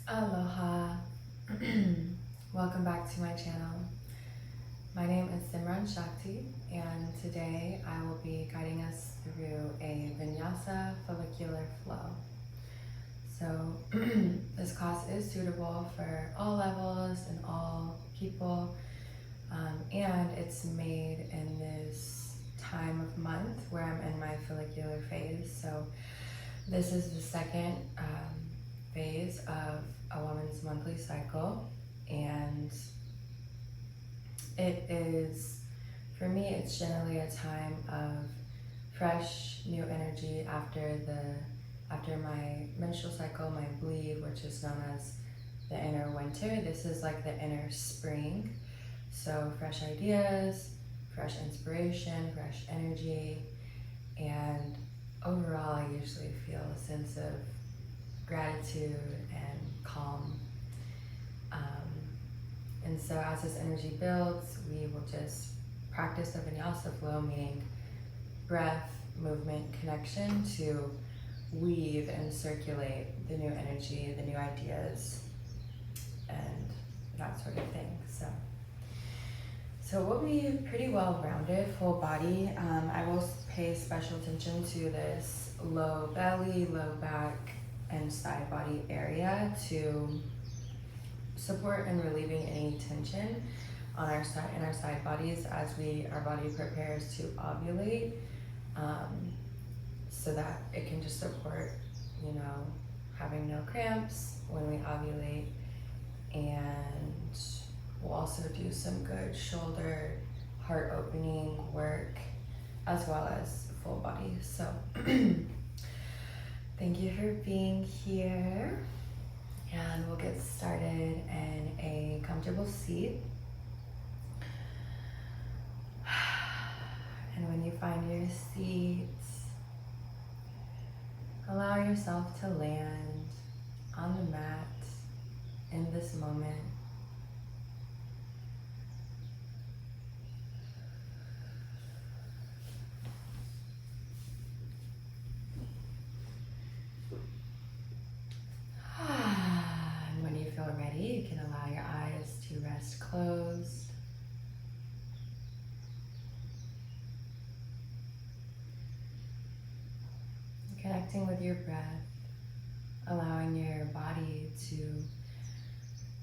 Aloha. Welcome back to my channel. My name is Simran Shakti, and today I will be guiding us through a Vinyasa follicular flow. So this class is suitable for all levels and all people, and it's made in this time of month where I'm in my follicular phase. So this is the second phase of a woman's monthly cycle, and it is, for me, it's generally a time of fresh new energy after my menstrual cycle, my bleed, which is known as the inner winter. This is like the inner spring. So fresh ideas, fresh inspiration, fresh energy, and overall I usually feel a sense of gratitude and calm. And so as this energy builds, we will just practice the Vinyasa flow, meaning breath, movement, connection, to weave and circulate the new energy, the new ideas, and that sort of thing. So we'll be pretty well-rounded, full body. I will pay special attention to this low belly, low back, and side body area to support and relieving any tension on our side in our side bodies as our body prepares to ovulate, so that it can just support, having no cramps when we ovulate. And we'll also do some good shoulder, heart opening work, as well as full body. So thank you for being here, and we'll get started in a comfortable seat. And when you find your seat, allow yourself to land on the mat in this moment. And when you feel ready, you can allow your eyes to rest closed. Connecting with your breath, allowing your body to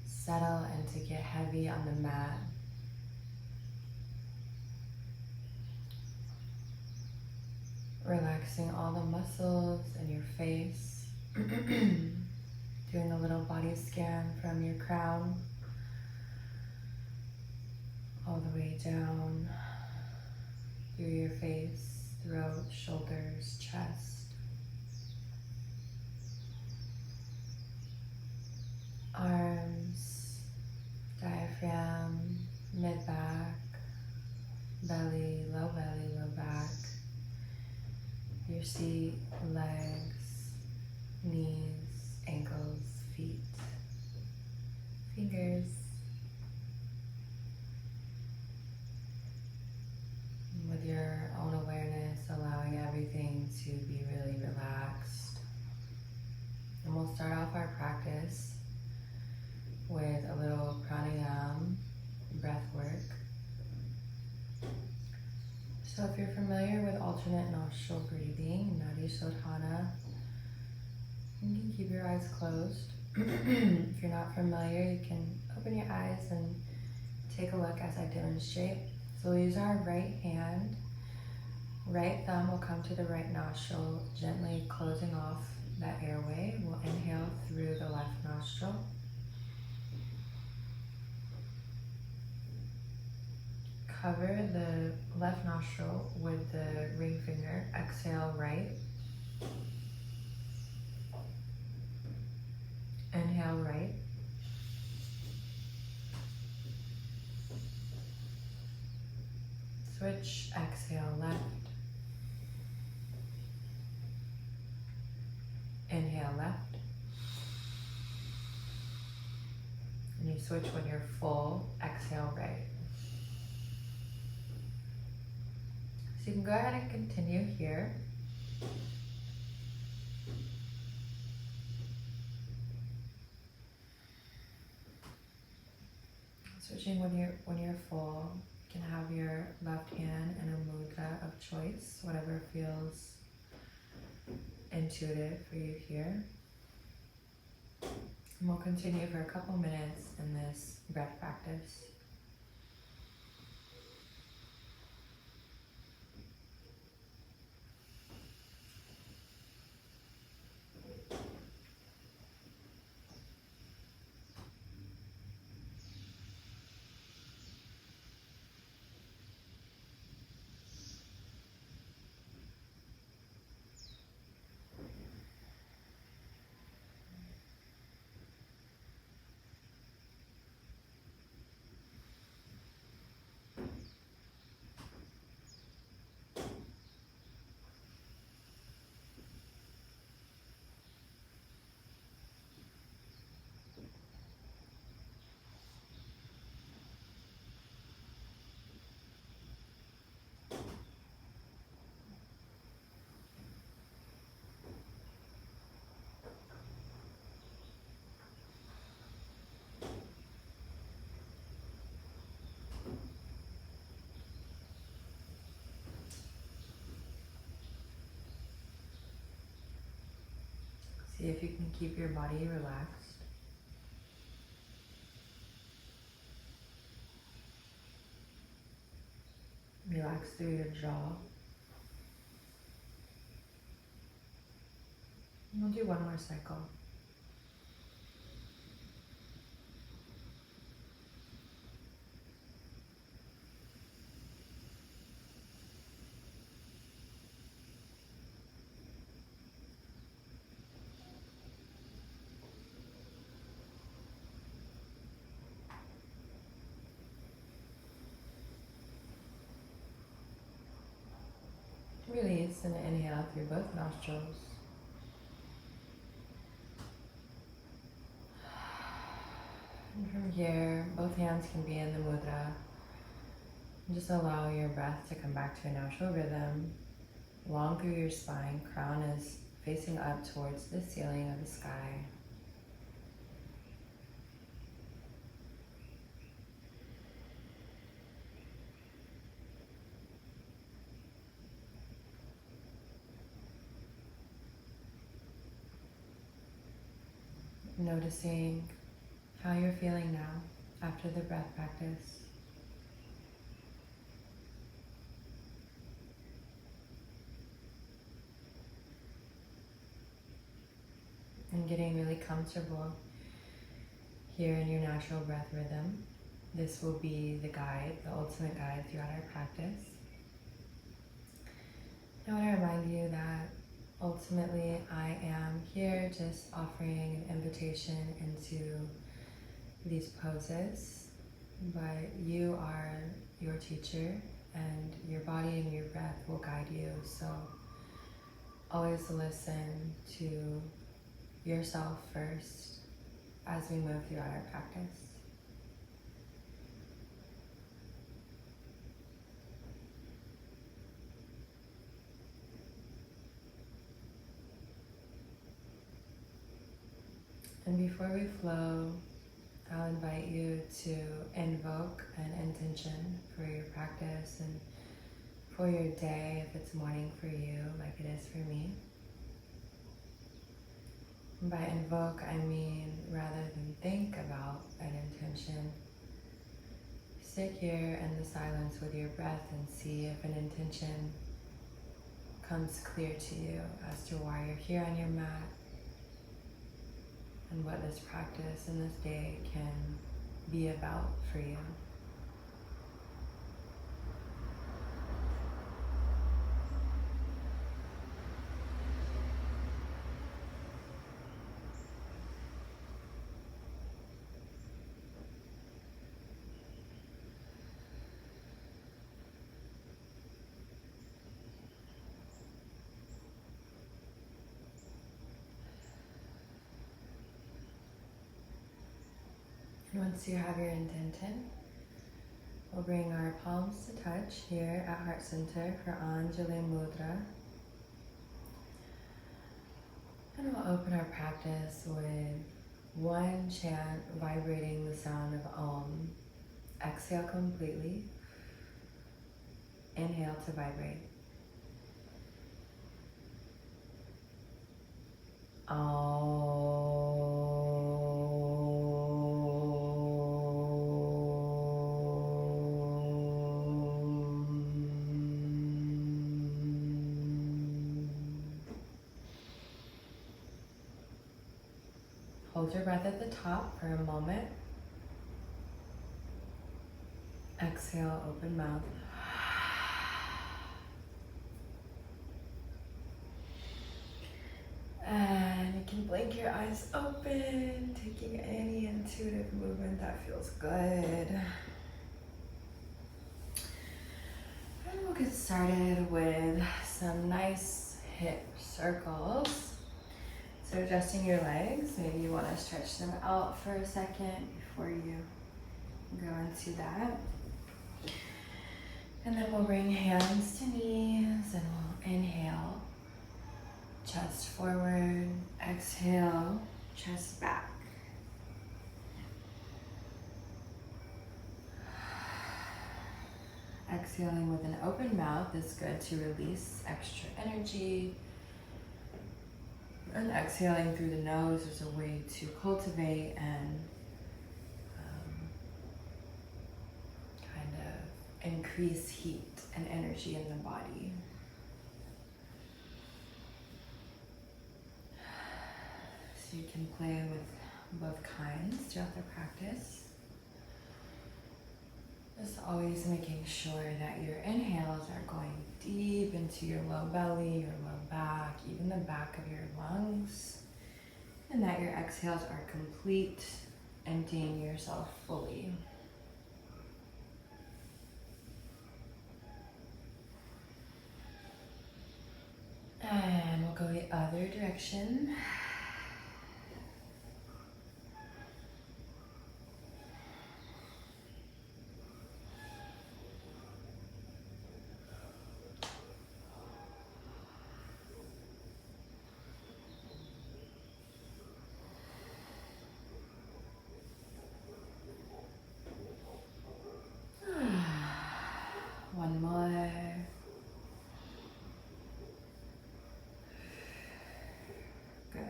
settle and to get heavy on the mat. Relaxing all the muscles in your face. Doing a little body scan from your crown all the way down through your face, throat, shoulders, chest, arms, diaphragm, mid-back, belly, low back, your seat, legs, knees, ankles, feet, fingers. With your own awareness, allowing everything to be really relaxed. And we'll start off our practice with a little pranayama, breath work. So if you're familiar with alternate nostril breathing, Nadi Shodhana, you can keep your eyes closed. If you're not familiar, you can open your eyes and take a look as I demonstrate. So we'll use our right hand. Right thumb will come to the right nostril, gently closing off that airway. We'll inhale through the left nostril. Cover the left nostril with the ring finger. Exhale right. Inhale right. Switch, exhale left. Inhale left. And you switch when you're full, exhale right. So you can go ahead and continue here. Switching when you're full, you can have your left hand in a mudra of choice, whatever feels intuitive for you here. And we'll continue for a couple minutes in this breath practice. See if you can keep your body relaxed. Relax through your jaw. And we'll do one more cycle. Release and inhale through both nostrils. And from here, both hands can be in the mudra. And just allow your breath to come back to a natural rhythm. Long through your spine, crown is facing up towards the ceiling of the sky. Noticing how you're feeling now after the breath practice. And getting really comfortable here in your natural breath rhythm. This will be the guide, the ultimate guide throughout our practice. I want to remind you that ultimately I am here just offering an invitation into these poses, but you are your teacher and your body and your breath will guide you. So always listen to yourself first as we move throughout our practice. And before we flow, I'll invite you to invoke an intention for your practice and for your day, if it's morning for you, like it is for me. And by invoke, I mean rather than think about an intention, sit here in the silence with your breath and see if an intention comes clear to you as to why you're here on your mat, and what this practice and this day can be about for you. And once you have your intention, we'll bring our palms to touch here at Heart Center for Anjali Mudra. And we'll open our practice with one chant vibrating the sound of Om. Exhale completely. Inhale to vibrate. Hold your breath at the top for a moment. Exhale, open mouth. And you can blink your eyes open, taking any intuitive movement that feels good. And we'll get started with some nice hip circles. So adjusting your legs, maybe you want to stretch them out for a second before you go into that. And then we'll bring hands to knees and we'll inhale, chest forward, exhale, chest back. Exhaling with an open mouth is good to release extra energy. And exhaling through the nose is a way to cultivate and kind of increase heat and energy in the body. So you can play with both kinds throughout the practice. Just always making sure that your inhales are going deep into your low belly, your low back, even the back of your lungs, and that your exhales are complete, emptying yourself fully. And we'll go the other direction. One more. Good.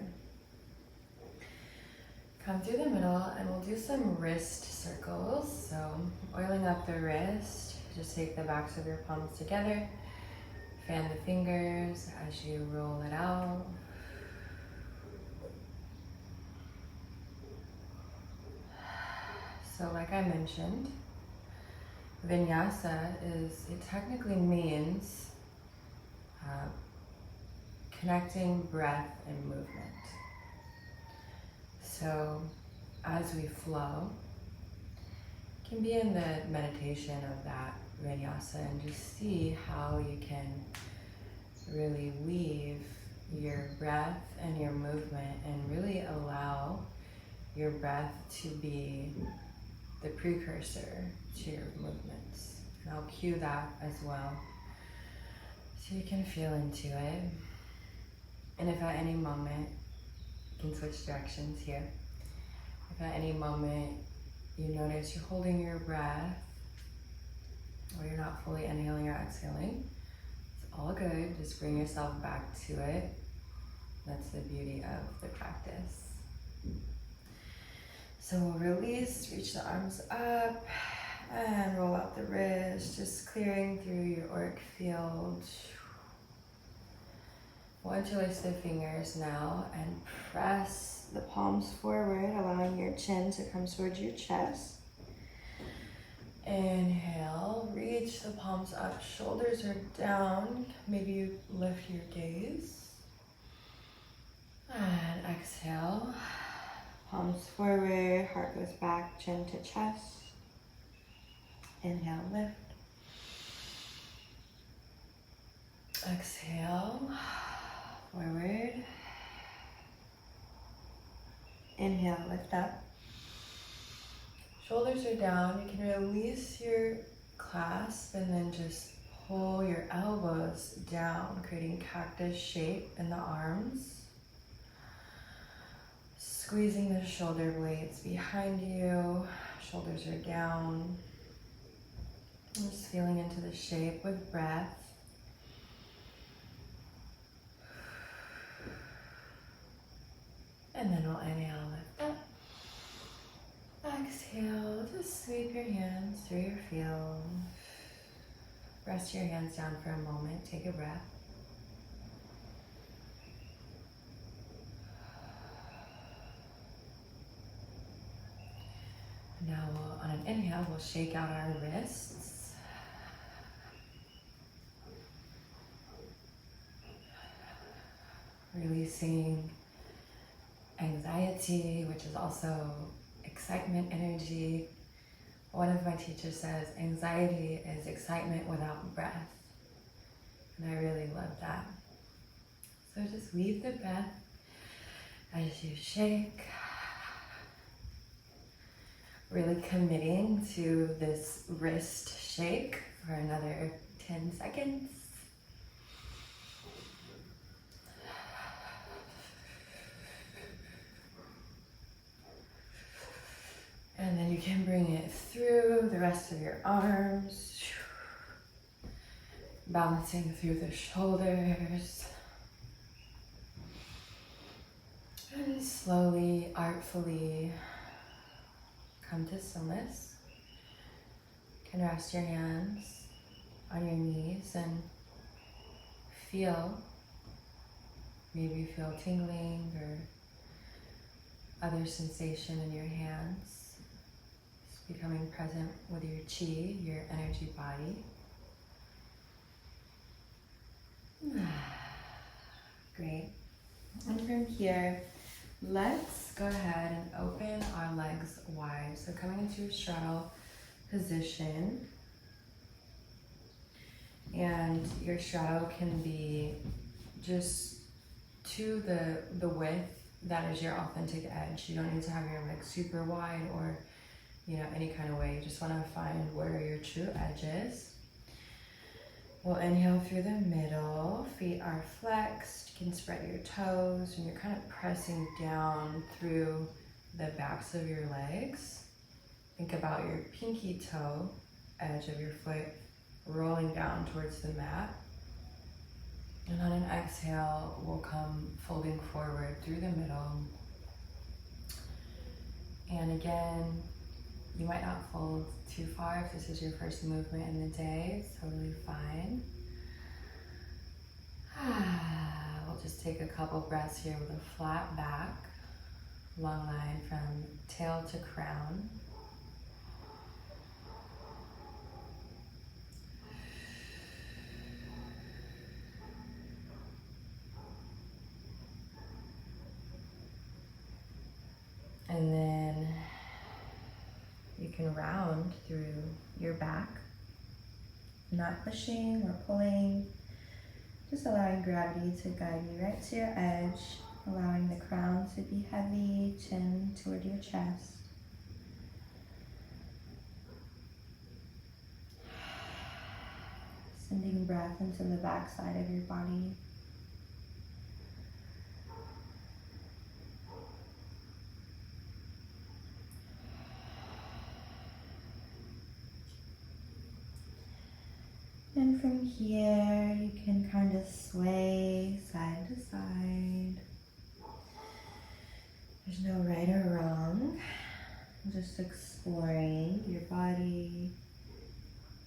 Come through the middle and we'll do some wrist circles. So oiling up the wrist, just take the backs of your palms together, fan the fingers as you roll it out. So like I mentioned, Vinyasa it technically means connecting breath and movement. So as we flow, you can be in the meditation of that Vinyasa and just see how you can really weave your breath and your movement and really allow your breath to be the precursor to your movements. And I'll cue that as well so you can feel into it. And if at any moment, you can switch directions here. If at any moment you notice you're holding your breath or you're not fully inhaling or exhaling, it's all good. Just bring yourself back to it. That's the beauty of the practice. So we'll release, reach the arms up and roll out the wrist, just clearing through your auric field. I want you to interlace the fingers now and press the palms forward, allowing your chin to come towards your chest. Inhale, reach the palms up, shoulders are down. Maybe you lift your gaze. And exhale. Palms forward, heart goes back, chin to chest. Inhale, lift. Exhale, forward. Inhale, lift up. Shoulders are down. You can release your clasp and then just pull your elbows down, creating cactus shape in the arms. Squeezing the shoulder blades behind you, shoulders are down. Just feeling into the shape with breath. And then we'll inhale, lift up. Exhale, just sweep your hands through your field. Rest your hands down for a moment, take a breath. Now on an inhale, we'll shake out our wrists. Releasing anxiety, which is also excitement energy. One of my teachers says, anxiety is excitement without breath. And I really love that. So just weave the breath as you shake. Really committing to this wrist shake for another 10 seconds. And then you can bring it through the rest of your arms, balancing through the shoulders. And slowly, artfully come to stillness. You can rest your hands on your knees and maybe feel tingling or other sensation in your hands. Becoming present with your chi, your energy body. Great. And from here, let's go ahead and open our legs wide. So coming into a straddle position. And your straddle can be just to the width that is your authentic edge. You don't need to have your legs super wide or any kind of way. You just want to find where your true edge is. We'll inhale through the middle. Feet are flexed. You can spread your toes and you're kind of pressing down through the backs of your legs. Think about your pinky toe edge of your foot rolling down towards the mat. And on an exhale, we'll come folding forward through the middle. And again, you might not fold too far if this is your first movement in the day. It's totally fine. We'll just take a couple breaths here with a flat back. Long line from tail to crown. And then you can round through your back, not pushing or pulling, just allowing gravity to guide you right to your edge, allowing the crown to be heavy, chin toward your chest. Sending breath into the back side of your body. And from here, you can kind of sway side to side. There's no right or wrong. Just exploring your body,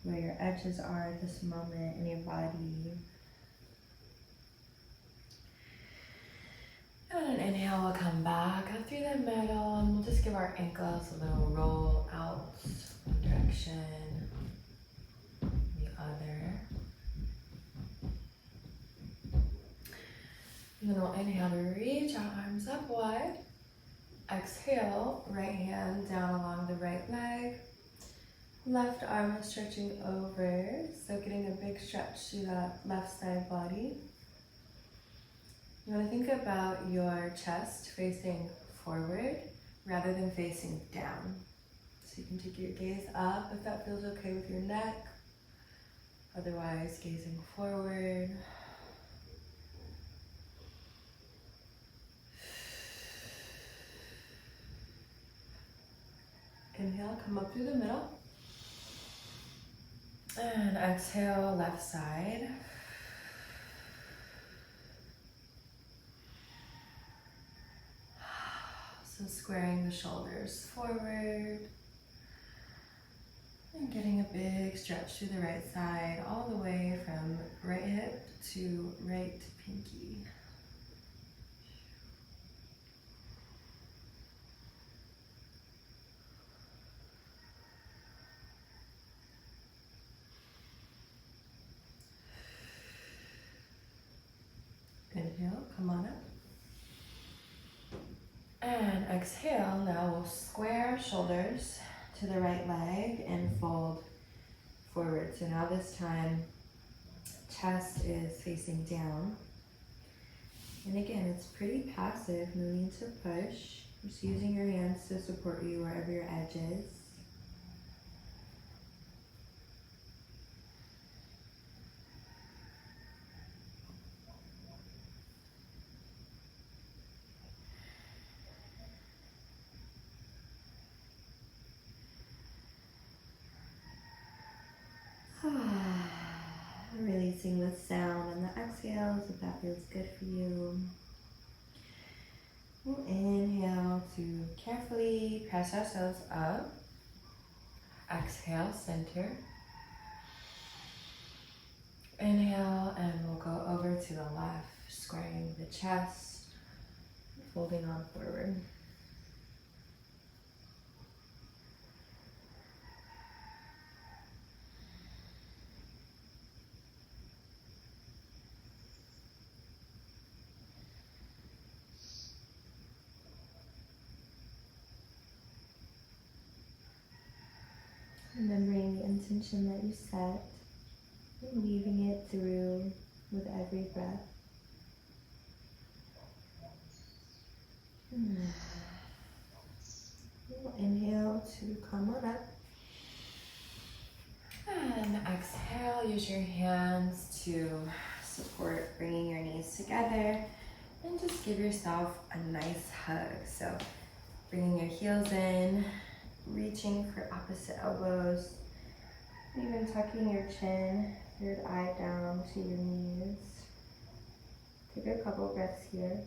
where your edges are at this moment in your body. And on an inhale, we'll come back up through the middle, and we'll just give our ankles a little roll out one direction. Other. And then we'll inhale to reach our arms up wide. Exhale, right hand down along the right leg. Left arm is stretching over, so getting a big stretch through that left side body. You want to think about your chest facing forward rather than facing down. So you can take your gaze up if that feels okay with your neck. Otherwise, gazing forward. Inhale, come up through the middle. And exhale, left side. So squaring the shoulders forward and getting a big stretch through the right side, all the way from right hip to right pinky. Inhale, come on up. And exhale, now we'll square shoulders to the right leg and fold forward. So now this time, chest is facing down. And again, it's pretty passive, no need to push. Just using your hands to support you wherever your edge is. Releasing the sound on the exhales if that feels good for you. We'll inhale to carefully press ourselves up. Exhale, center. Inhale, and we'll go over to the left, squaring the chest, folding on forward. Remembering the intention that you set, and weaving it through with every breath. We'll inhale to come on up. And exhale, use your hands to support bringing your knees together. And just give yourself a nice hug. So bringing your heels in, reaching for opposite elbows, even tucking your chin, third eye down to your knees. Take a couple breaths here.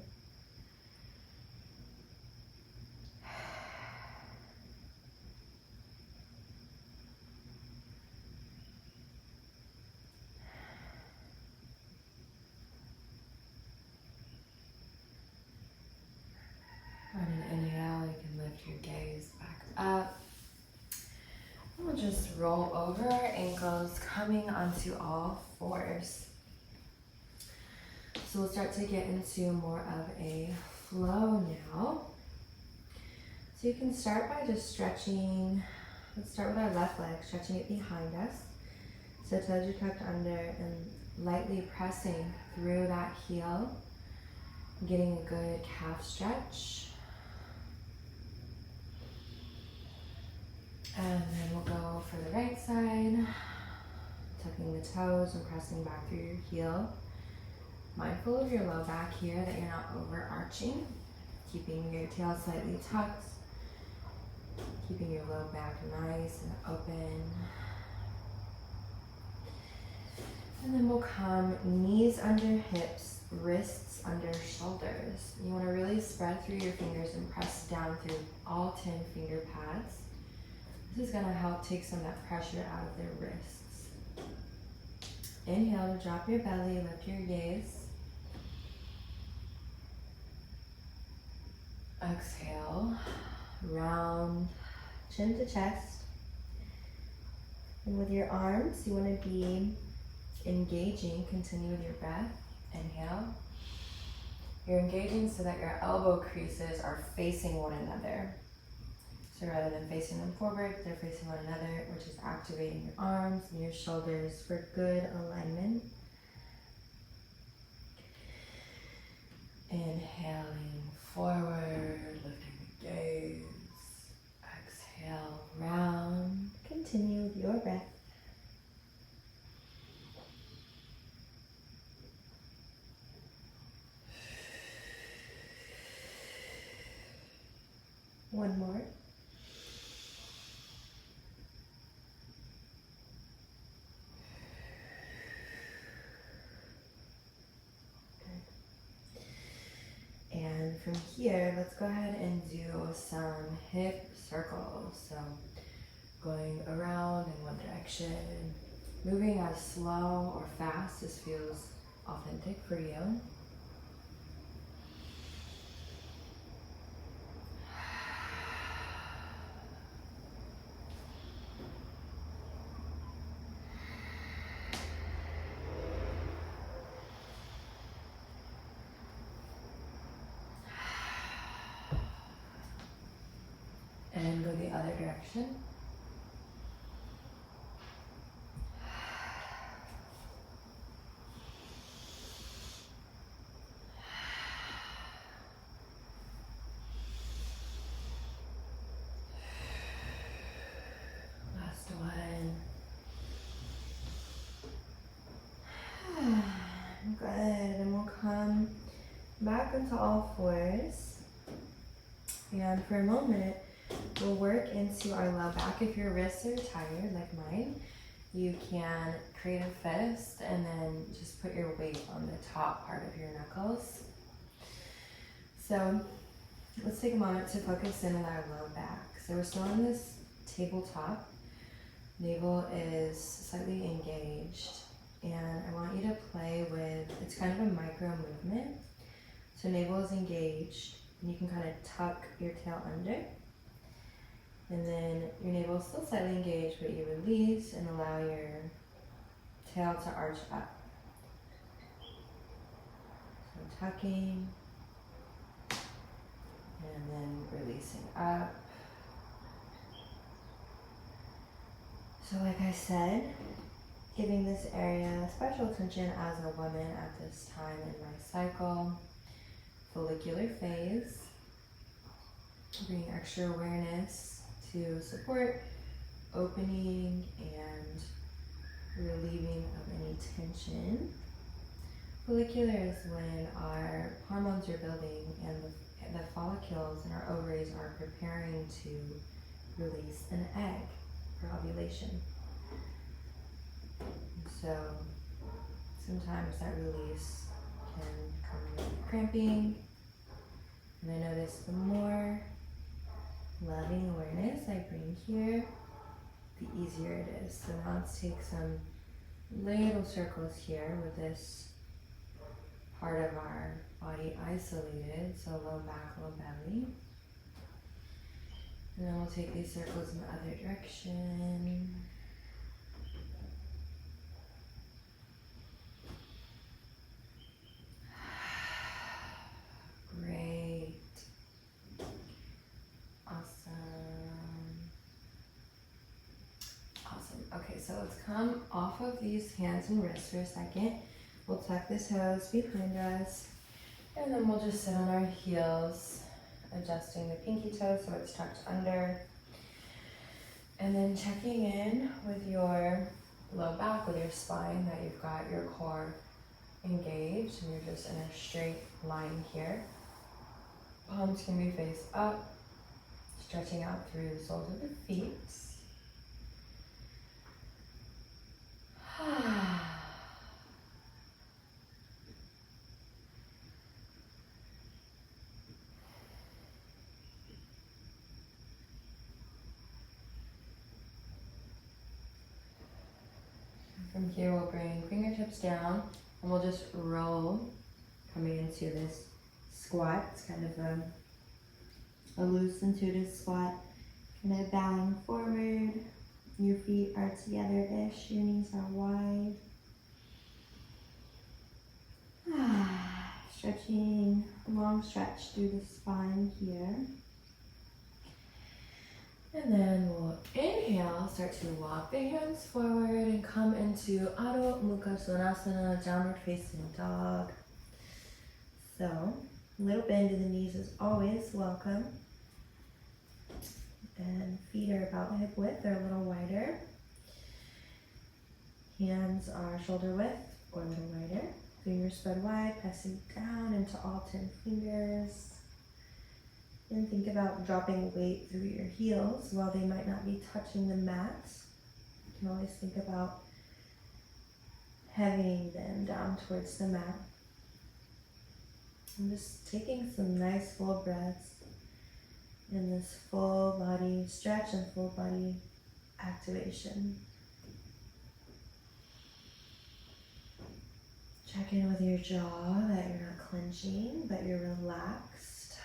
On an inhale, you can lift your gaze back up. And we'll just roll over our ankles, coming onto all fours. So we'll start to get into more of a flow now. So you can start by just stretching. Let's start with our left leg, stretching it behind us. So toes are tucked under and lightly pressing through that heel, getting a good calf stretch. And then we'll go for the right side, tucking the toes and pressing back through your heel. Mindful of your low back here, that you're not overarching, keeping your tail slightly tucked, keeping your low back nice and open. And then we'll come knees under hips, wrists under shoulders. You want to really spread through your fingers and press down through all 10 finger pads. This is going to help take some of that pressure out of their wrists. Inhale to drop your belly, lift your gaze. Exhale, round chin to chest. And with your arms, you want to be engaging. Continue with your breath. Inhale. You're engaging so that your elbow creases are facing one another. So rather than facing them forward, they're facing one another, which is activating your arms and your shoulders for good alignment. Inhaling forward, lifting the gaze. Exhale, round. Continue with your breath. One more. here, let's go ahead and do some hip circles. So going around in one direction, moving as slow or fast as feels authentic for you. And go the other direction. Last one. Good. And we'll come back into all fours. And for a moment, we'll work into our low back. If your wrists are tired, like mine, you can create a fist and then just put your weight on the top part of your knuckles. So let's take a moment to focus in on our low back. So we're still on this tabletop. Navel is slightly engaged. And I want you to play with, it's kind of a micro movement. So navel is engaged, and you can kind of tuck your tail under. And then your navel is still slightly engaged, but you release and allow your tail to arch up. So tucking, and then releasing up. So like I said, giving this area special attention as a woman at this time in my cycle. Follicular phase. Bringing extra awareness to support opening and relieving of any tension. Follicular is when our hormones are building and the follicles in our ovaries are preparing to release an egg for ovulation. So sometimes that release can come with cramping. And I notice the more loving awareness I bring here, the easier it is. So now let's take some little circles here with this part of our body isolated. So low back, low belly. And then we'll take these circles in the other direction. Great. Awesome. Okay, so let's come off of these hands and wrists for a second. We'll tuck the toes behind us, and then we'll just sit on our heels, adjusting the pinky toe so it's tucked under. And then checking in with your low back, with your spine, that you've got your core engaged and you're just in a straight line here. Palms can be face up, stretching out through the soles of the feet. From here, we'll bring fingertips down and we'll just roll, coming into this squat. It's kind of a loose intuitive squat, kind of bowing forward. Your feet are together-ish, your knees are wide. Stretching, long stretch through the spine here. And then we'll inhale, start to walk the hands forward and come into Adho Mukha Svanasana, downward facing dog. So, a little bend in the knees is always welcome. And feet are about hip width, they're a little wider. Hands are shoulder width or a little wider. Fingers spread wide, pressing down into all 10 fingers. And think about dropping weight through your heels. While they might not be touching the mat, you can always think about heavying them down towards the mat. I'm just taking some nice full breaths in this full body stretch and full body activation. Check in with your jaw, that you're not clenching, but you're relaxed.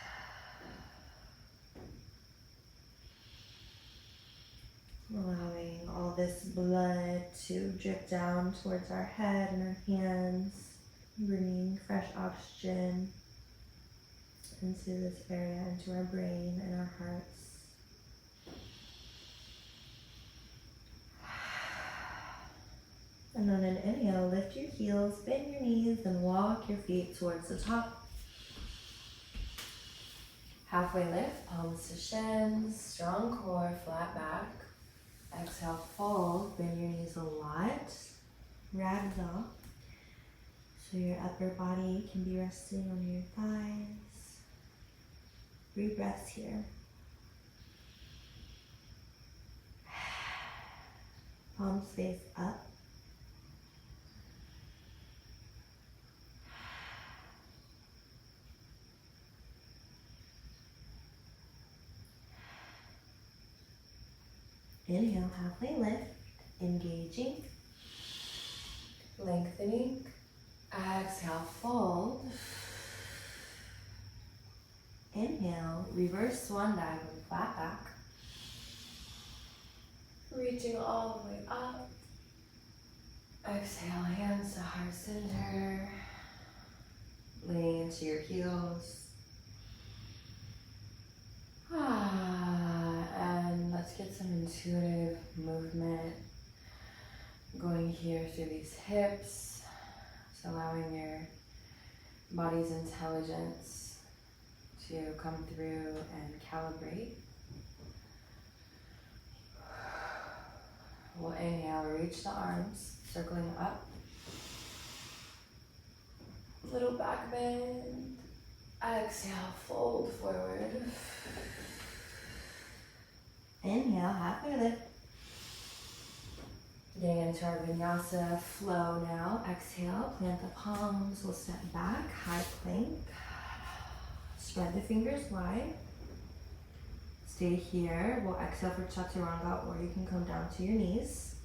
Allowing all this blood to drip down towards our head and our hands, bringing fresh oxygen into this area, into our brain and our hearts. And on an inhale, lift your heels, bend your knees, and walk your feet towards the top. Halfway lift, palms to shins, strong core, flat back. Exhale, fold, bend your knees a lot. Ragdoll. So your upper body can be resting on your thighs. 3 breaths here. Palms face up. Inhale, halfway lift, engaging, lengthening. Exhale, fold. Inhale, reverse swan dive with flat back. Reaching all the way up. Exhale, hands to heart center. Leaning into your heels. And let's get some intuitive movement going here through these hips. So allowing your body's intelligence to come through and calibrate. We'll inhale, reach the arms, circling up. Little back bend. Exhale, fold forward. Inhale, halfway lift. Getting into our Vinyasa flow now. Exhale, plant the palms. We'll step back, high plank. Spread the fingers wide. Stay here. We'll exhale for Chaturanga, or you can come down to your knees.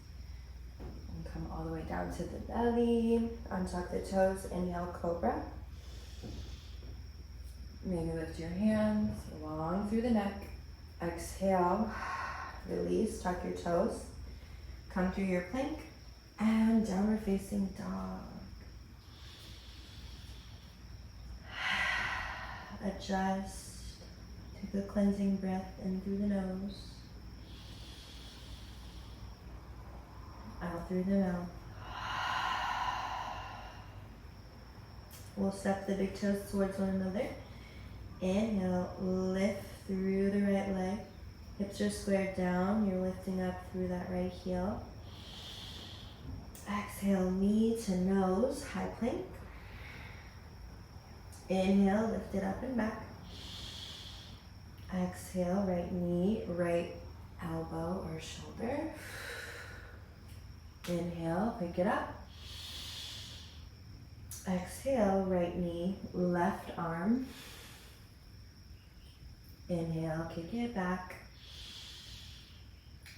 And come all the way down to the belly. Untuck the toes. Inhale, Cobra. Maybe lift your hands long through the neck. Exhale, release, tuck your toes. Come through your plank and downward facing dog. Adjust. Take a cleansing breath in through the nose. Out through the mouth. We'll step the big toes towards one another. Inhale, lift through the right leg. Hips are squared down. You're lifting up through that right heel. Exhale, knee to nose, high plank. Inhale, lift it up and back. Exhale, right knee, right elbow or shoulder. Inhale, pick it up. Exhale, right knee, left arm. Inhale, kick it back.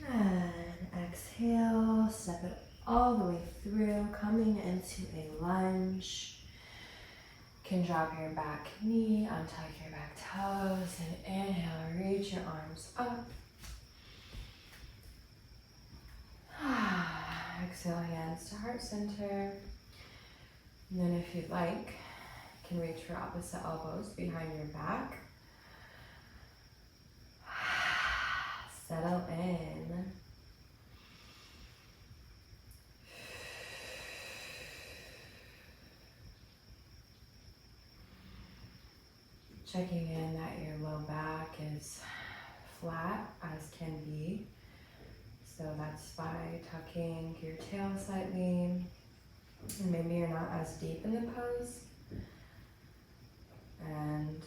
And exhale, step it all the way through, coming into a lunge. Can drop your back knee, untuck your back toes, and inhale, reach your arms up. Exhale, hands to heart center. And then if you'd like, you can reach for opposite elbows behind your back. Settle in. Checking in that your low back is flat as can be. So that's by tucking your tail slightly. And maybe you're not as deep in the pose. And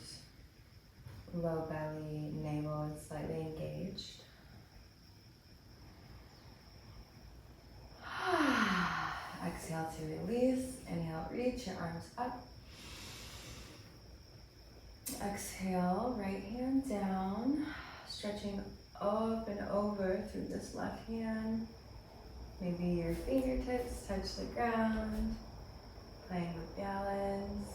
low belly, navel is slightly engaged. Exhale to release. Inhale, reach your arms up. Exhale, right hand down, stretching up and over through this left hand. Maybe your fingertips touch the ground, playing with balance.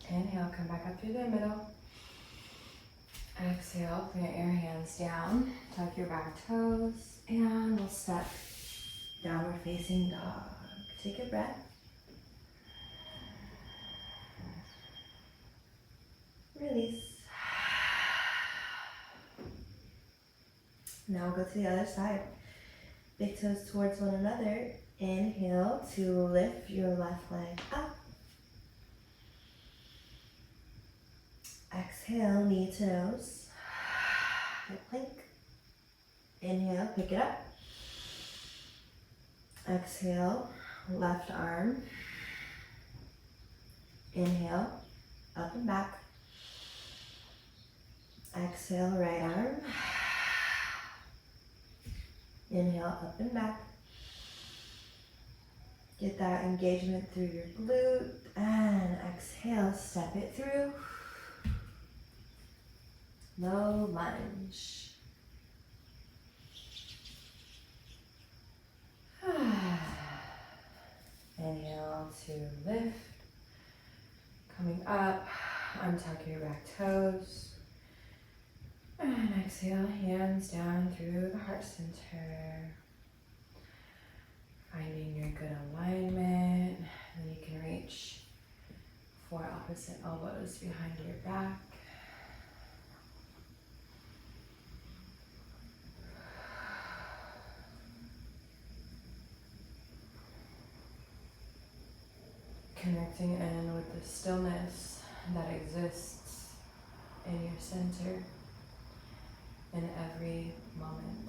Inhale, come back up through the middle. Exhale, plant your hands down, tuck your back toes, and we'll step downward facing dog. Take a breath. Release. Now go to the other side. Big toes towards one another. Inhale to lift your left leg up. Exhale, knee to nose. Hip plank. Inhale, pick it up. Exhale, left arm. Inhale, up and back. Exhale, right arm. Inhale, up and back. Get that engagement through your glute. And exhale, step it through. Low lunge. Inhale to lift. Coming up, untuck your back toes. And exhale, hands down through the heart center. Finding your good alignment. And you can reach for opposite elbows behind your back. Connecting in with the stillness that exists in your center in every moment.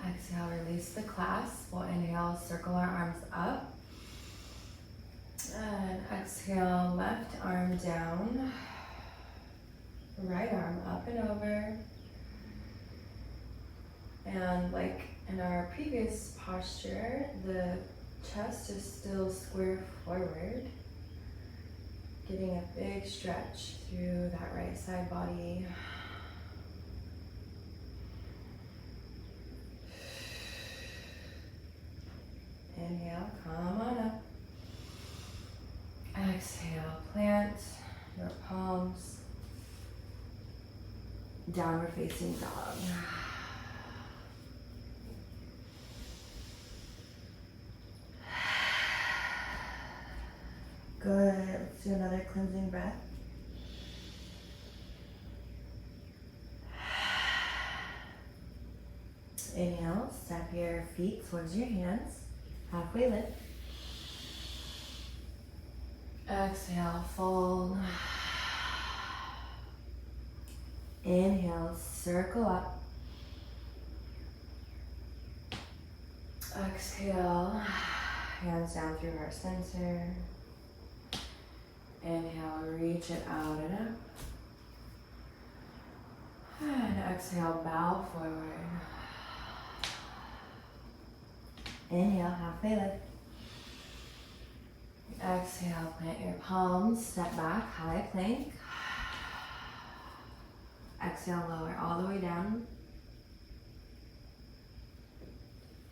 Exhale, release the clasp. We'll inhale, circle our arms up. And exhale, left arm down. Right arm up and over. And like in our previous posture, the chest is still square forward. Getting a big stretch through that right side body. Inhale, come on up. Exhale, plant your palms. Downward facing dog. Good. Let's do another cleansing breath. Inhale, step your feet towards your hands. Halfway lift. Exhale, fold. Inhale, circle up. Exhale, hands down through heart center. Inhale, reach it out and up. And exhale, bow forward. Inhale, halfway lift. Exhale, plant your palms, step back, high plank. Exhale, lower all the way down.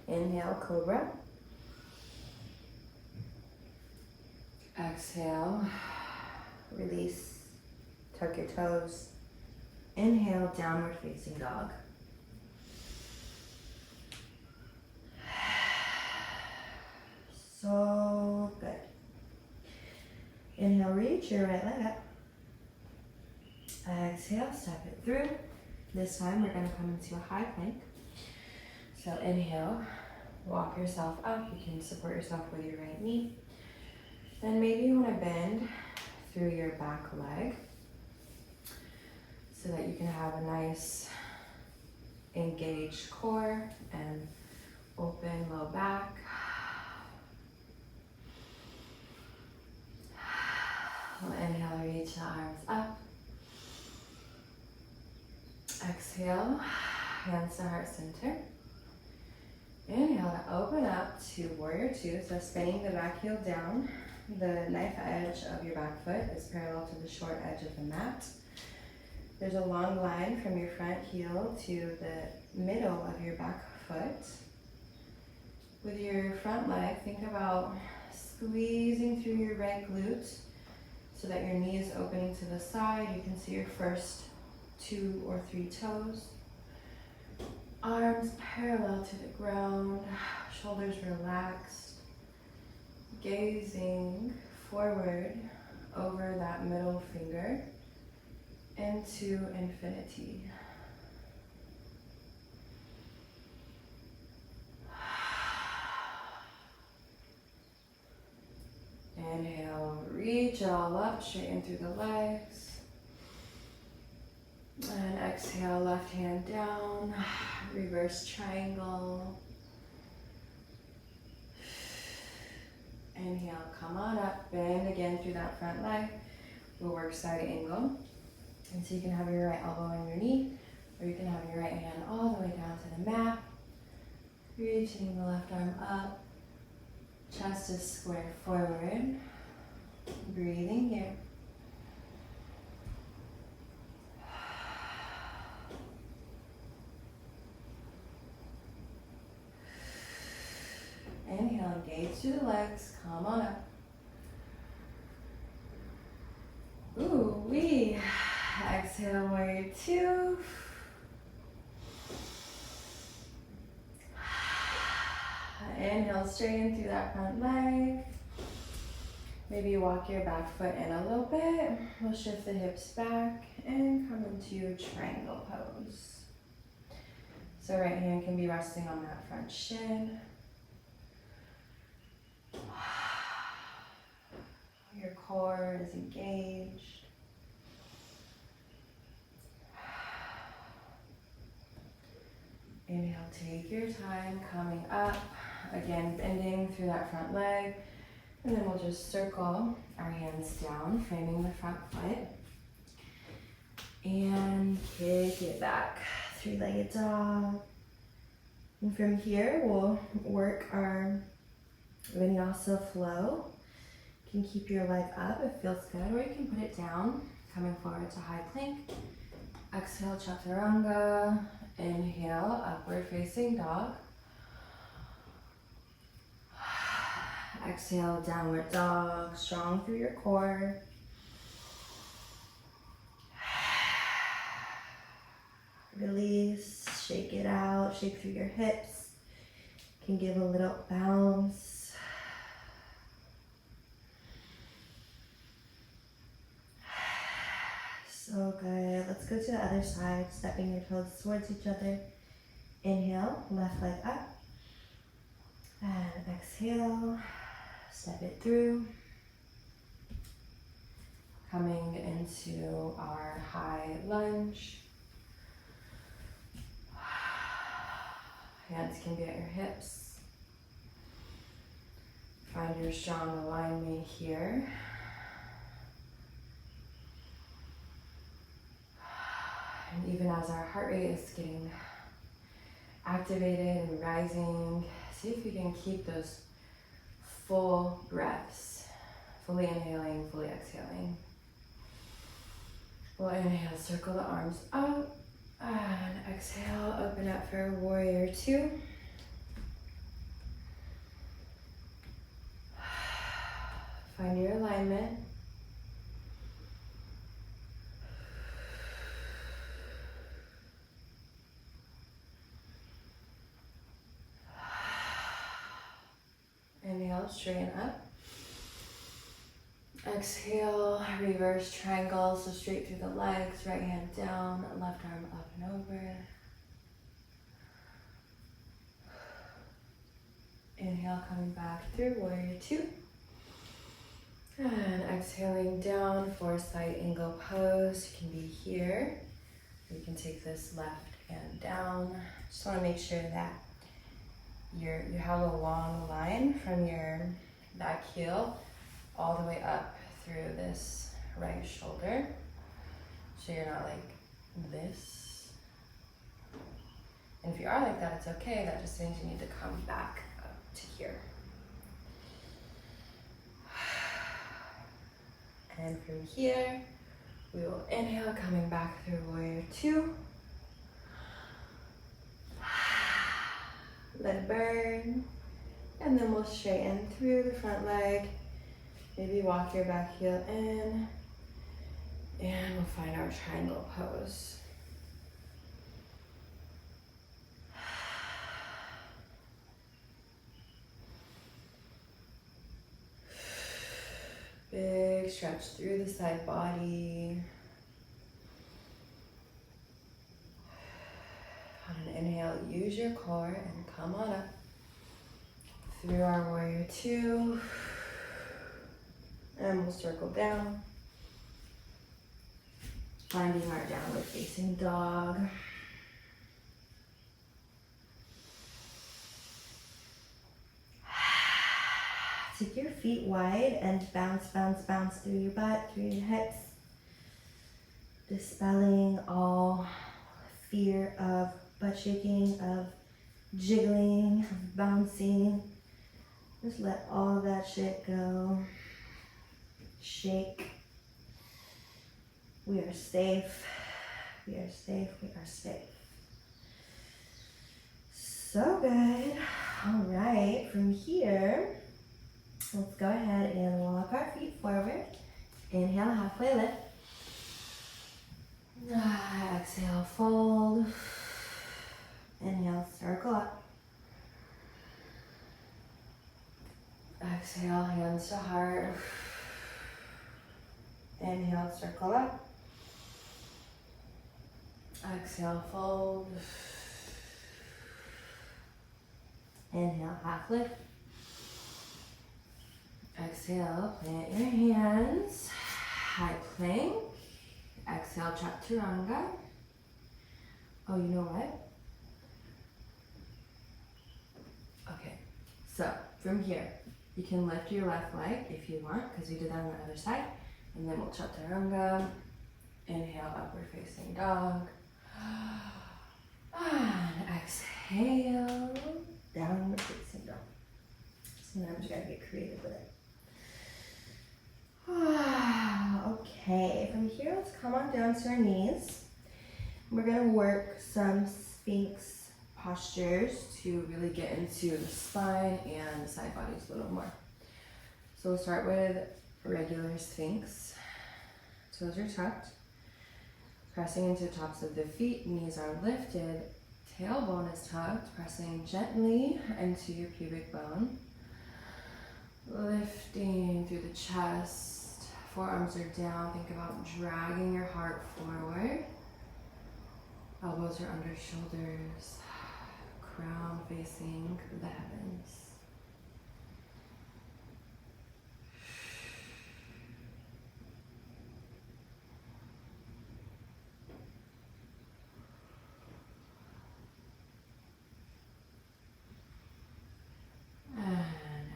Inhale, cobra. Exhale, release, tuck your toes. Inhale, downward facing dog. So good. Inhale, reach your right leg up. Exhale, step it through. This time we're going to come into a high plank. So inhale, walk yourself up. You can support yourself with your right knee. Then maybe you want to bend through your back leg so that you can have a nice engaged core and open low back. Inhale, reach the arms up. Exhale, hands to heart center. Inhale to open up to warrior two. So spinning the back heel down. The knife edge of your back foot is parallel to the short edge of the mat. There's a long line from your front heel to the middle of your back foot. With your front leg, think about squeezing through your right glute so that your knee is opening to the side. You can see your first 2 or 3 toes. Arms parallel to the ground, shoulders relaxed, gazing forward over that middle finger into infinity. Inhale, reach all up, straighten through the legs. And exhale, left hand down, reverse triangle. Inhale, come on up, bend again through that front leg. We'll work side angle. And so you can have your right elbow on your knee, or you can have your right hand all the way down to the mat. Reaching the left arm up. Chest is square forward. Breathing here. Inhale, engage through the legs. Come on up. Ooh, wee. Exhale, warrior two. Inhale, straighten through that front leg. Maybe walk your back foot in a little bit. We'll shift the hips back and come into triangle pose. So right hand can be resting on that front shin. Your core is engaged. Inhale, take your time, coming up. Again, bending through that front leg. And then we'll just circle our hands down, framing the front foot. And kick it back. 3-legged dog. And from here, we'll work our Vinyasa flow. You can keep your leg up, it feels good, or you can put it down, coming forward to high plank. Exhale, chaturanga. Inhale, upward facing dog. Exhale, downward dog, strong through your core. Release, shake it out, shake through your hips. You can give a little bounce. So good. Let's go to the other side, stepping your toes towards each other. Inhale, left leg up. And exhale, step it through. Coming into our high lunge. Hands can be at your hips. Find your strong alignment here. And even as our heart rate is getting activated and rising, see if you can keep those full breaths. Fully inhaling, fully exhaling. We'll inhale, circle the arms up. And exhale, open up for warrior two. Find your alignment. Inhale, straighten up. Exhale, reverse triangle, so straight through the legs, right hand down, left arm up and over. Inhale, coming back through warrior two. And exhaling down for side angle pose. You can be here. You can take this left hand down. Just want to make sure that you have a long line from your back heel all the way up through this right shoulder. So you're not like this. And if you are like that, it's okay. That just means you need to come back up to here. And from here, we will inhale, coming back through warrior two. Let it burn. And then we'll straighten through the front leg. Maybe walk your back heel in. And we'll find our triangle pose. Big stretch through the side body. On an inhale, use your core and come on up through our warrior two. And we'll circle down, finding our downward facing dog. Take your feet wide and bounce, bounce, bounce through your butt, through your hips. Dispelling all fear of butt shaking, of jiggling, of bouncing. Just let all of that shit go. Shake. We are safe. We are safe. We are safe. So good. All right, from here, let's go ahead and walk our feet forward. Inhale, halfway lift. Exhale, fold. Inhale, circle up. Exhale, hands to heart. Inhale, circle up. Exhale, fold. Inhale, half lift. Exhale, plant your hands. High plank. Exhale, chaturanga. Oh, you know what? Okay, so from here, you can lift your left leg if you want, because we did that on the other side. And then we'll chaturanga. Inhale, upward facing dog. And exhale, downward facing dog. Sometimes you gotta get creative with it. Okay, from here, let's come on down to our knees. We're gonna work some Sphinx postures to really get into the spine and the side bodies a little more. So we'll start with regular Sphinx. Toes are tucked. Pressing into the tops of the feet, knees are lifted. Tailbone is tucked, pressing gently into your pubic bone. Lifting through the chest, forearms are down. Think about dragging your heart forward. Elbows are under shoulders, crown facing the heavens.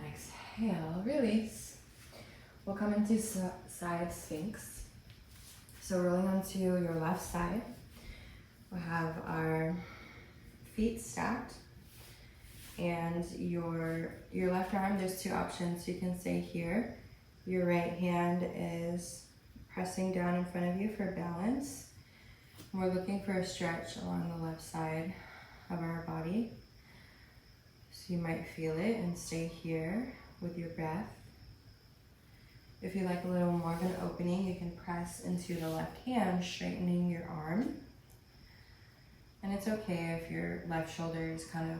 Exhale, release. We'll come into side Sphinx. So rolling onto your left side, we'll have our feet stacked, and your left arm, there's two options. You can stay here. Your right hand is pressing down in front of you for balance. And we're looking for a stretch along the left side of our body. So you might feel it and stay here with your breath. If you like a little more of an opening, you can press into the left hand, straightening your arm. And it's okay if your left shoulder is kind of,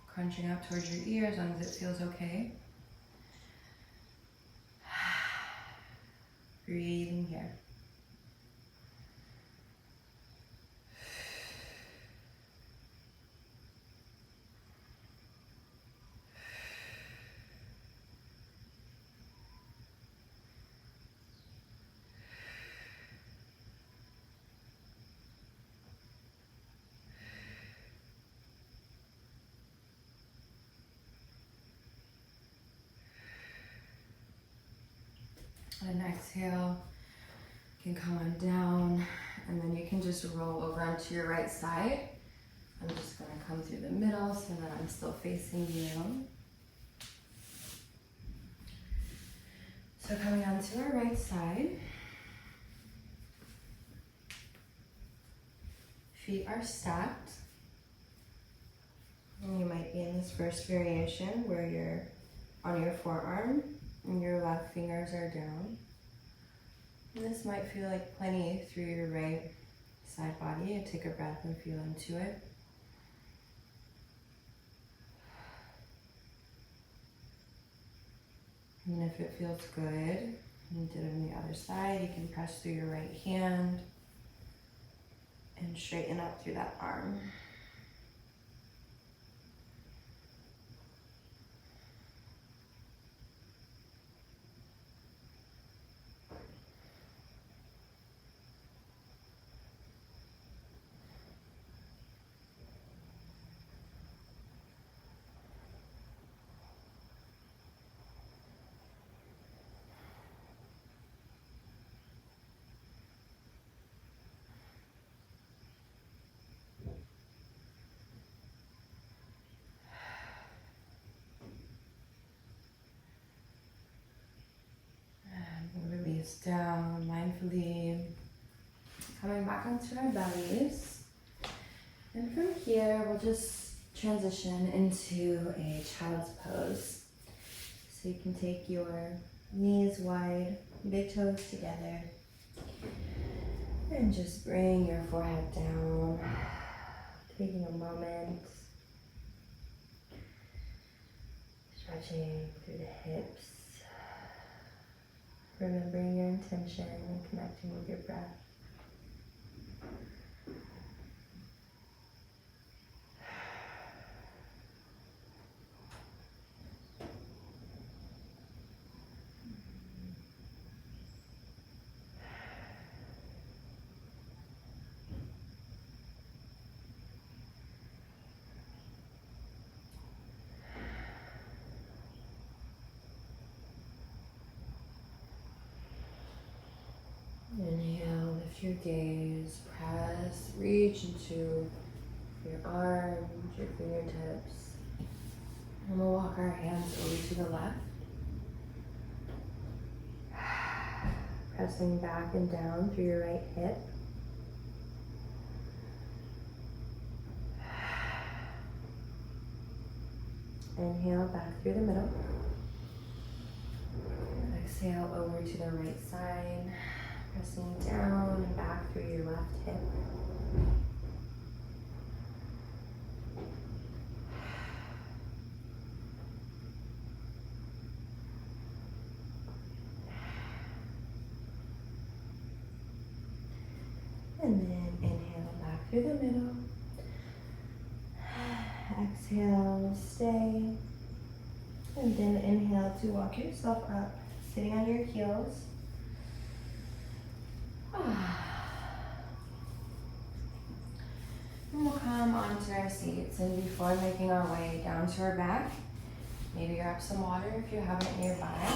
crunching up towards your ear, as long as it feels okay. Breathing here. And exhale, you can come on down, and then you can just roll over onto your right side. I'm just gonna come through the middle so that I'm still facing you. So coming onto our right side, feet are stacked. And you might be in this first variation where you're on your forearm and your left fingers are down. And this might feel like plenty through your right side body. You take a breath and feel into it. And if it feels good, you did it on the other side, you can press through your right hand and straighten up through that arm. Release down mindfully, coming back onto our bellies. And from here, we'll just transition into a child's pose. So you can take your knees wide, big toes together, and just bring your forehead down, taking a moment, stretching through the hips. Remembering your intention and connecting with your breath. Inhale, lift your gaze, press, reach into your arms, your fingertips. And we'll walk our hands over to the left. Pressing back and down through your right hip. Inhale, back through the middle. Exhale over to the right side. Pressing down and back through your left hip. And then inhale back through the middle. Exhale, stay. And then inhale to walk yourself up, sitting on your heels. And we'll come onto our seats, and before making our way down to our back, maybe grab some water if you have it nearby.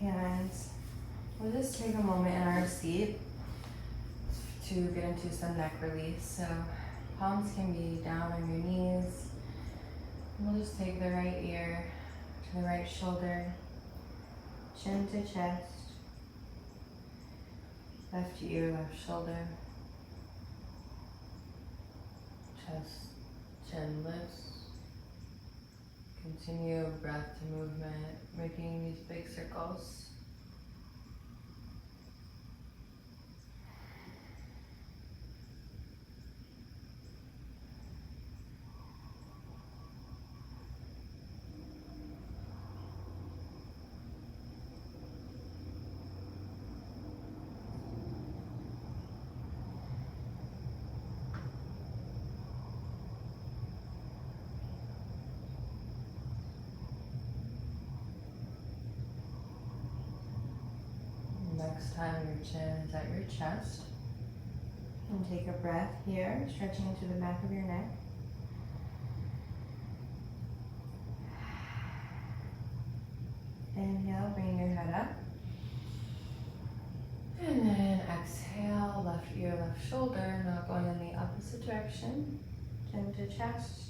And we'll just take a moment in our seat to get into some neck release. So palms can be down on your knees. We'll just take the right ear to the right shoulder, chin to chest, left ear, left shoulder, chest, chin lifts. Continue breath to movement, making these big circles. Next time your chin is at your chest, And take a breath here, stretching into the back of your neck. Inhale, bring your head up. And then exhale, left ear, left shoulder, now going in the opposite direction. Chin to chest.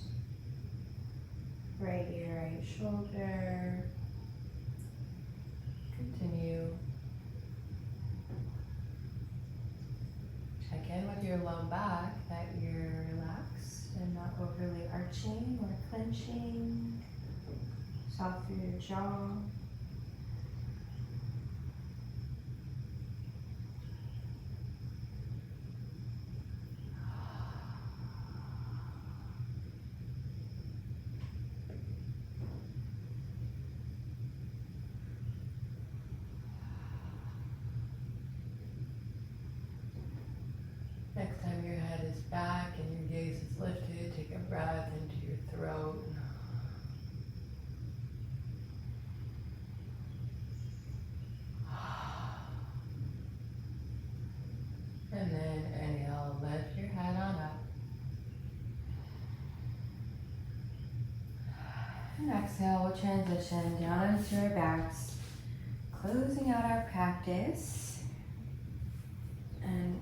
Right ear, right shoulder. Continue. Check in with your low back, that you're relaxed and not overly arching or clenching. Soft through your jaw. Next time your head is back and your gaze is lifted, take a breath into your throat. And then inhale, lift your head on up. And exhale, we'll transition down into our backs, closing out our practice. And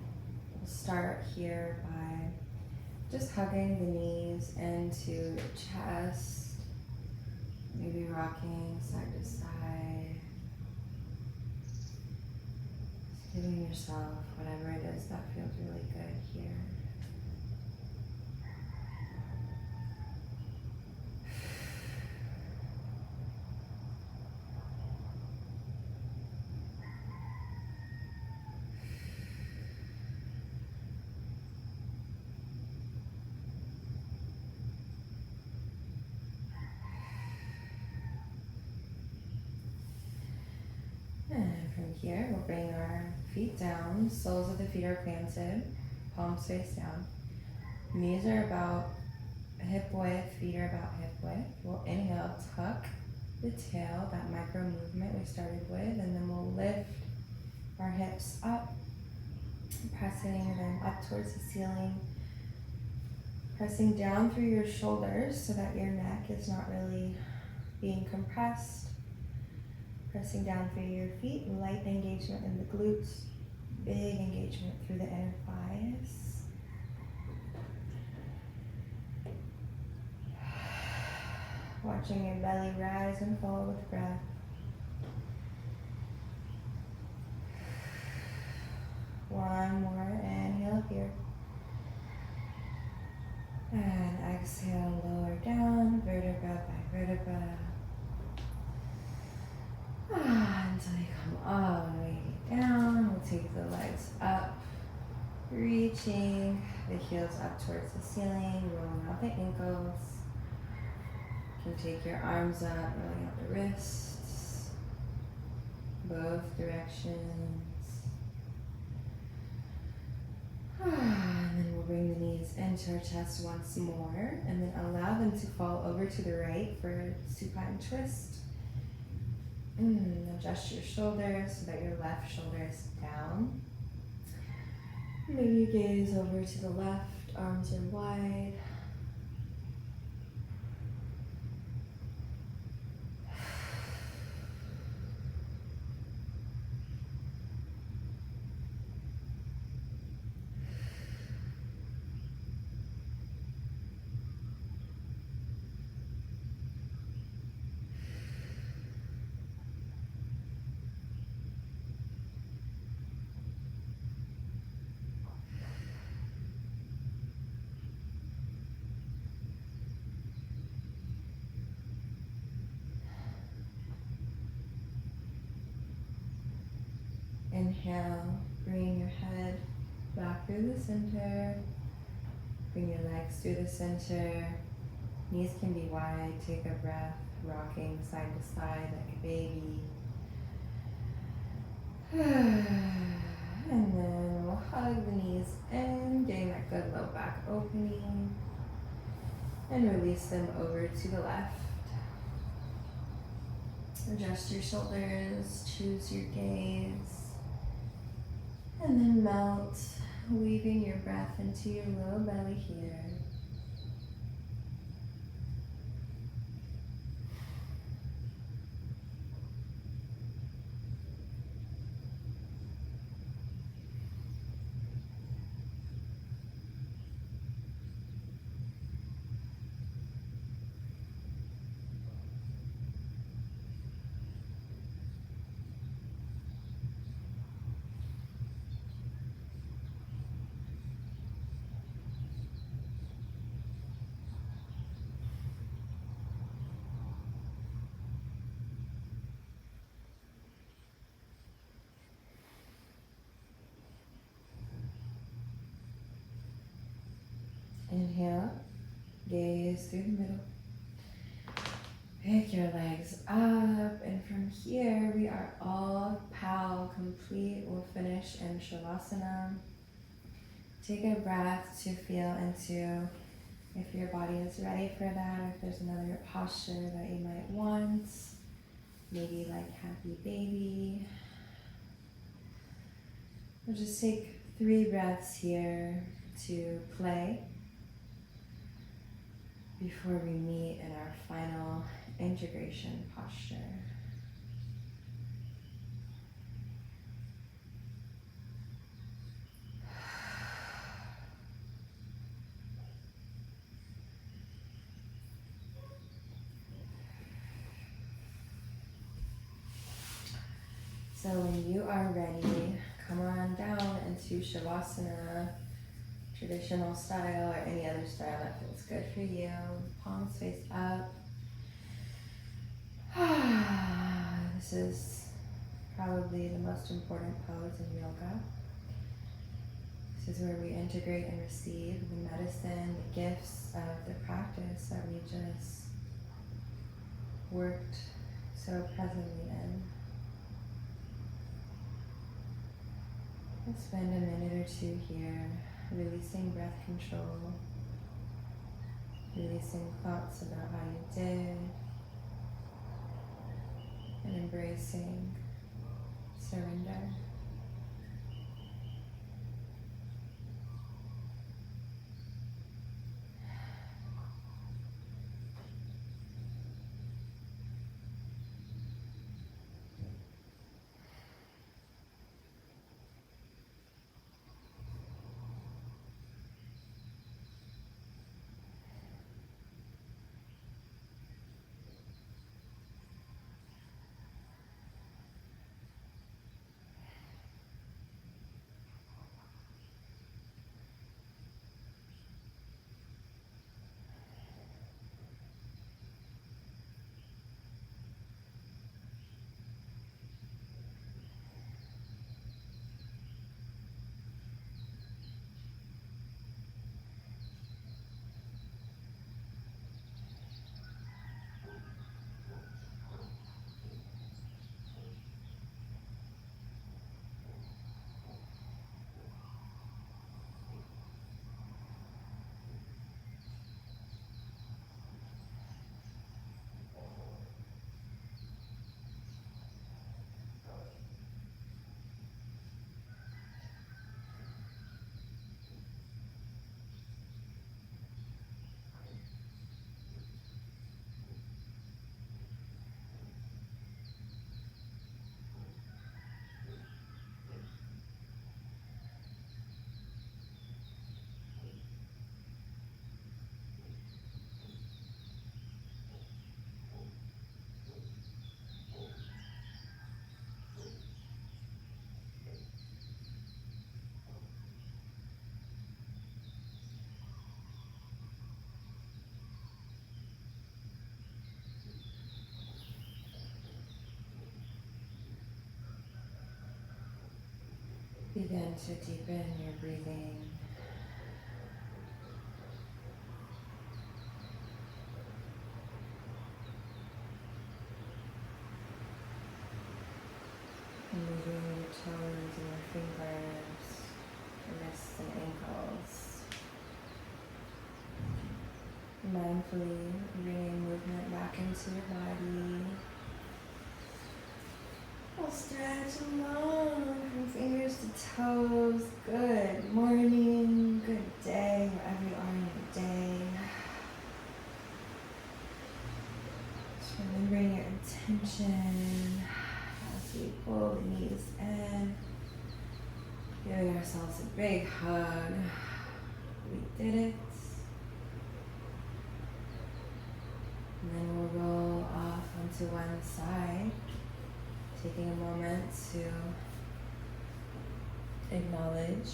we'll start here by just hugging the knees into the chest, maybe rocking side to side. Just giving yourself whatever it is that feels really good here. And from here, we'll bring our feet down. Soles of the feet are planted, palms face down. Knees are about hip width, feet are about hip width. We'll inhale, tuck the tail, that micro movement we started with, and then we'll lift our hips up, pressing them up towards the ceiling. Pressing down through your shoulders so that your neck is not really being compressed. Pressing down through your feet, light engagement in the glutes, big engagement through the inner thighs. Watching your belly rise and fall with breath. One more, inhale here. And exhale, lower down, vertebra by vertebra. Until you come all the way down, we'll take the legs up, reaching the heels up towards the ceiling, rolling out the ankles. You can take your arms up, rolling out the wrists, both directions. And then we'll bring the knees into our chest once more, and then allow them to fall over to the right for supine twist. Adjust your shoulders so that your left shoulder is down. Maybe gaze over to the left, arms are wide. Inhale, bring your head back through the center. Bring your legs through the center. Knees can be wide. Take a breath, rocking side to side like a baby. And then we'll hug the knees in, getting that good low back opening. And release them over to the left. Adjust your shoulders, choose your gaze. And then melt weaving your breath into your low belly here. Inhale, gaze through the middle. Pick your legs up, and from here we are all PAL complete. We'll finish in Shavasana. Take a breath to feel into if your body is ready for that, if there's another posture that you might want, maybe like happy baby. We'll just take 3 breaths here to play before we meet in our final integration posture. So when you are ready, come on down into Shavasana, traditional style or any other style that feels good for you. Palms face up. This is probably the most important pose in yoga. This is where we integrate and receive the medicine, the gifts of the practice that we just worked so presently in. Let's spend a minute or two here, releasing breath control, releasing thoughts about how you did, and embracing surrender. Begin to deepen your breathing. Moving your toes and your fingers, wrists and ankles. Mindfully bringing movement back into your body. We'll stretch along from fingers to toes. Good morning, good day, wherever you are in your day. Just remembering your intention as we pull the knees in. Giving ourselves a big hug. We did it. And then we'll roll off onto one side, taking a moment to acknowledge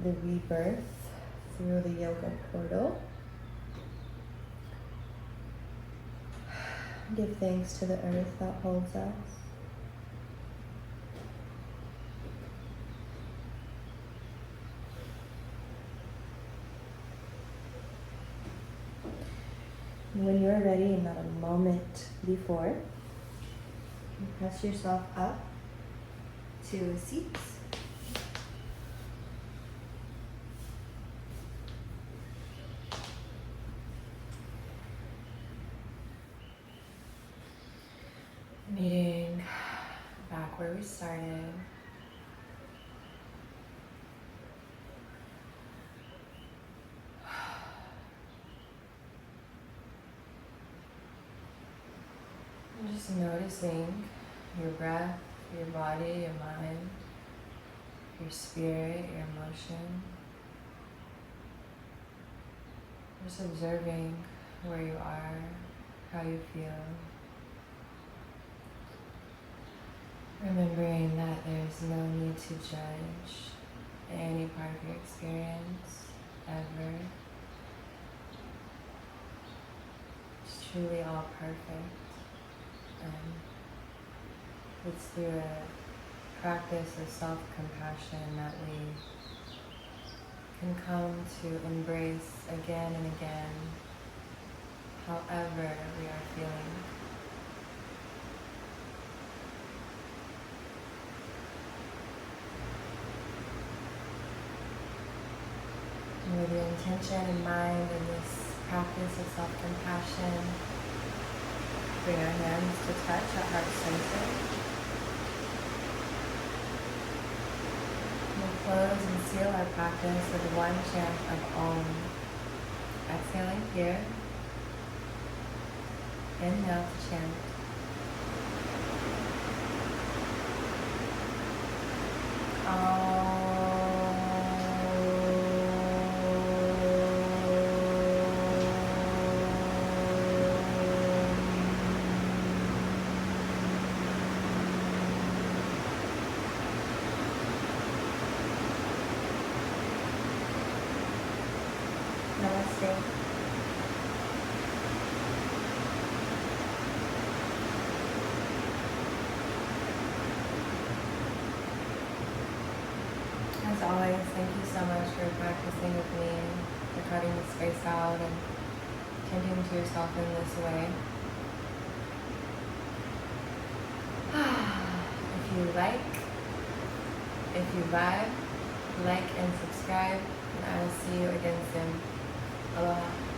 the rebirth through the yoga portal. Give thanks to the earth that holds us. When you're ready and not a moment before, you press yourself up to seats. Meeting back where we started. Just noticing your breath, your body, your mind, your spirit, your emotion. Just observing where you are, how you feel. Remembering that there's no need to judge any part of your experience, ever. It's truly all perfect. It's through a practice of self-compassion that we can come to embrace again and again, however we are feeling. And with the intention in mind in this practice of self-compassion, bring our hands to touch at heart center. We'll close and seal our practice with one chant of Om. Exhaling here. Inhale to chant. Om. Namaste. As always, thank you so much for practicing with me, for cutting the space out and tending to yourself in this way. If you like, if you vibe, like and subscribe, and I will see you again soon. Aloha.